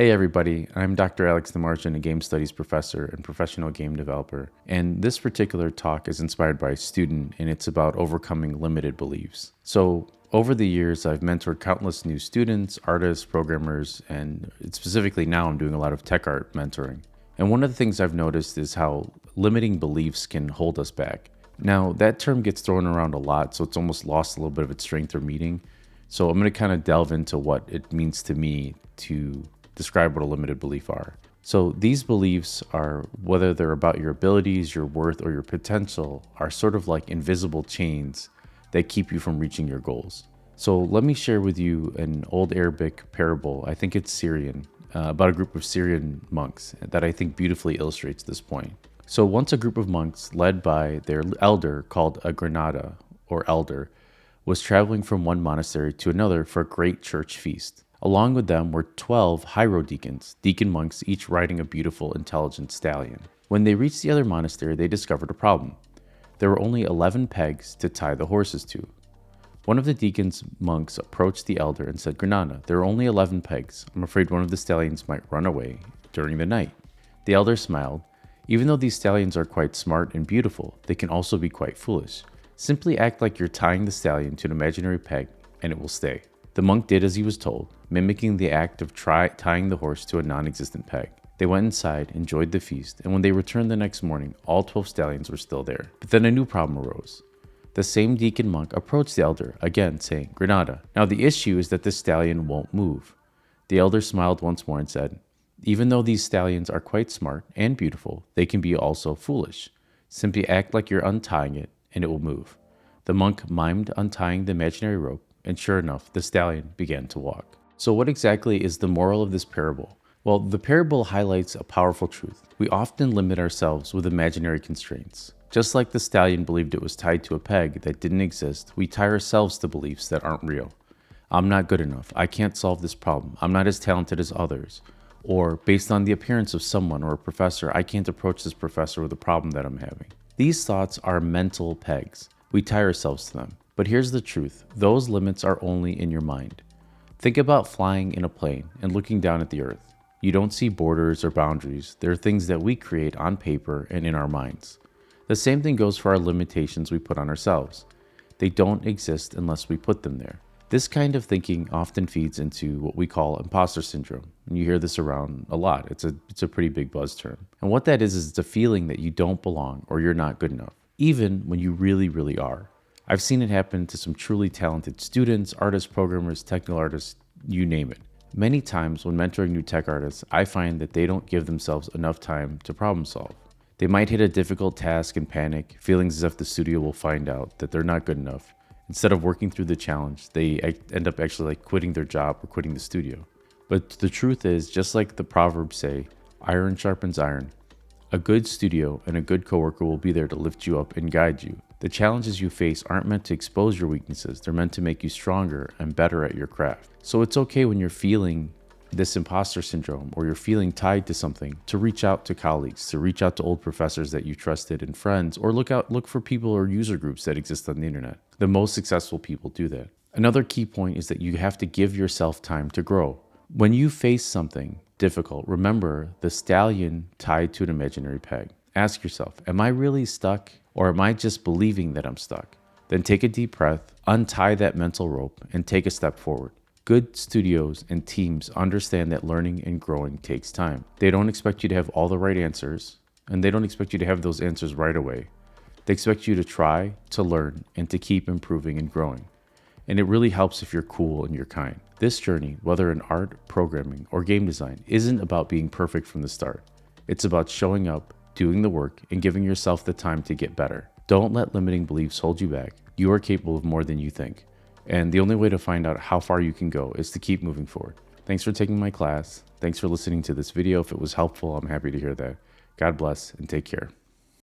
Hey everybody, I'm Dr. Alex Demartian, a game studies professor and professional game developer. And this particular talk is inspired by a student and it's about overcoming limited beliefs. So, over the years, I've mentored countless new students, artists, programmers, and specifically now I'm doing a lot of tech art mentoring. And one of the things I've noticed is how limiting beliefs can hold us back. Now, that term gets thrown around a lot, so it's almost lost a little bit of its strength or meaning. So, I'm going to kind of delve into what it means to me to describe what a limited belief are. So these beliefs are, whether they're about your abilities, your worth, or your potential, are sort of like invisible chains that keep you from reaching your goals. So let me share with you an old Arabic parable. I think it's Syrian, about a group of Syrian monks that I think beautifully illustrates this point. So once a group of monks led by their elder called a Granada or elder was traveling from one monastery to another for a great church feast. Along with them were 12 hierodeacons, deacon monks, each riding a beautiful, intelligent stallion. When they reached the other monastery, they discovered a problem. There were only 11 pegs to tie the horses to. One of the deacon's monks approached the elder and said, "Granada, there are only 11 pegs. I'm afraid one of the stallions might run away during the night." The elder smiled. "Even though these stallions are quite smart and beautiful, they can also be quite foolish. Simply act like you're tying the stallion to an imaginary peg, and it will stay." The monk did as he was told, mimicking the act of tying the horse to a non-existent peg. They went inside, enjoyed the feast, and when they returned the next morning, all 12 stallions were still there. But then a new problem arose. The same deacon monk approached the elder, again saying, "Granada, now the issue is that this stallion won't move." The elder smiled once more and said, "Even though these stallions are quite smart and beautiful, they can be also foolish. Simply act like you're untying it, and it will move." The monk mimed untying the imaginary rope, and sure enough, the stallion began to walk. So what exactly is the moral of this parable? Well, the parable highlights a powerful truth. We often limit ourselves with imaginary constraints. Just like the stallion believed it was tied to a peg that didn't exist, we tie ourselves to beliefs that aren't real. I'm not good enough. I can't solve this problem. I'm not as talented as others. Or, based on the appearance of someone or a professor, I can't approach this professor with a problem that I'm having. These thoughts are mental pegs. We tie ourselves to them. But here's the truth. Those limits are only in your mind. Think about flying in a plane and looking down at the earth. You don't see borders or boundaries. They're things that we create on paper and in our minds. The same thing goes for our limitations we put on ourselves. They don't exist unless we put them there. This kind of thinking often feeds into what we call imposter syndrome. And you hear this around a lot. It's a pretty big buzz term. And what that is it's a feeling that you don't belong or you're not good enough, even when you really, really are. I've seen it happen to some truly talented students, artists, programmers, technical artists, you name it. Many times when mentoring new tech artists, I find that they don't give themselves enough time to problem solve. They might hit a difficult task and panic, feeling as if the studio will find out that they're not good enough. Instead of working through the challenge, they end up actually quitting their job or quitting the studio. But the truth is, just like the proverbs say, iron sharpens iron. A good studio and a good coworker will be there to lift you up and guide you. The challenges you face aren't meant to expose your weaknesses, they're meant to make you stronger and better at your craft. So it's okay when you're feeling this imposter syndrome or you're feeling tied to something to reach out to colleagues, to reach out to old professors that you trusted and friends, or look for people or user groups that exist on the internet. The most successful people do that. Another key point is that you have to give yourself time to grow. When you face something difficult, remember the stallion tied to an imaginary peg. Ask yourself, am I really stuck? Or am I just believing that I'm stuck? Then take a deep breath, untie that mental rope, and take a step forward. Good studios and teams understand that learning and growing takes time. They don't expect you to have all the right answers, and they don't expect you to have those answers right away. They expect you to try, to learn, and to keep improving and growing. And it really helps if you're cool and you're kind. This journey, whether in art, programming, or game design, isn't about being perfect from the start. It's about showing up, doing the work, and giving yourself the time to get better. Don't let limiting beliefs hold you back. You are capable of more than you think. And the only way to find out how far you can go is to keep moving forward. Thanks for taking my class. Thanks for listening to this video. If it was helpful, I'm happy to hear that. God bless and take care.